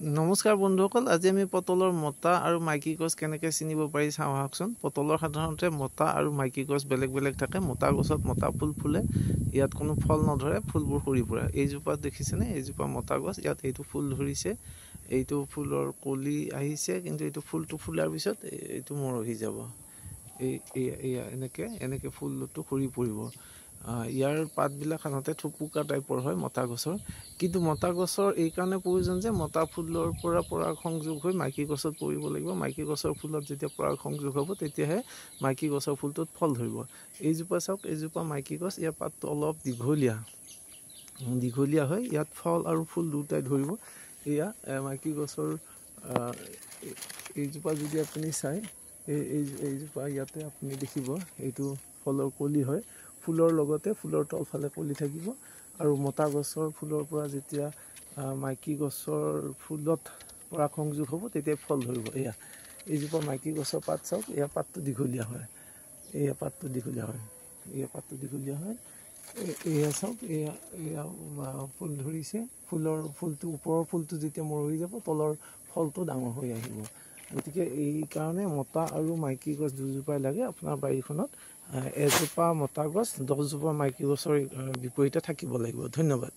নমস্কাৰ বন্ধুসকল, আজি আমি পটলৰ মতা আৰু মাইকী গছ কেনেকৈ চিনিব পাৰি চাওঁ আহকচোন। পটলৰ সাধাৰণতে মতা আৰু মাইকী গছ বেলেগ বেলেগ থাকে। মতা গছত মতা ফুল ফুলে, ইয়াত কোনো ফল নধৰে, ফুলবোৰ সৰি পৰে। এইজোপা দেখিছেনে? এইজোপা মতা গছ, ইয়াত এইটো ফুল ধৰিছে, এইটো ফুলৰ কলি আহিছে, কিন্তু এইটো ফুলটো ফুলাৰ পিছত এইটো মৰহি যাব। এয়া এনেকৈ ফুলটো সৰি পৰিব। ইয়াৰ পাতবিলাক সাধাৰণতে থুপুকা টাইপৰ হয় মতা গছৰ। কিন্তু মতা গছৰ এইকাৰণে প্ৰয়োজন যে মতা ফুলৰ পৰা পৰাগ সংযোগ হৈ মাইকী গছত পৰিব লাগিব। মাইকী গছৰ ফুলত যেতিয়া পৰাগ সংযোগ হ'ব তেতিয়াহে মাইকী গছৰ ফুলটোত ফল ধৰিব। এইজোপা চাওক, এইজোপা মাইকী গছ, ইয়াৰ পাতটো অলপ দীঘলীয়া হয়। ইয়াত ফল আৰু ফুল দুটাই ধৰিব। এয়া মাইকী গছৰ এইজোপা যদি আপুনি চায়, এইজোপা ইয়াতে আপুনি দেখিব এইটো ফলৰ কলি হয়। ফুলৰ লগতে ফুলৰ তলফালে কলি থাকিব আৰু মতা গছৰ ফুলৰ পৰা যেতিয়া মাইকী গছৰ ফুলত পৰাগ সংযোগ হ'ব তেতিয়া ফল ধৰিব। এইজোপা মাইকী গছৰ পাত চাওক, এয়া পাতটো দীঘলীয়া হয়, এয়া পাতটো দীঘলীয়া হয়। এয়া চাওক, এয়া ফুল ধৰিছে। ফুলটো ওপৰৰ ফুলটো যেতিয়া মৰহি যাব, তলৰ ফলটো ডাঙৰ হৈ আহিব। গতিকে এইকাৰণে মতা আৰু মাইকী গছ দুজোপাই লাগে আপোনাৰ বাৰীখনত। এজোপা মতা গছ 10জোপা মাইকী গছৰ বিপৰীতে থাকিব লাগিব। ধন্যবাদ।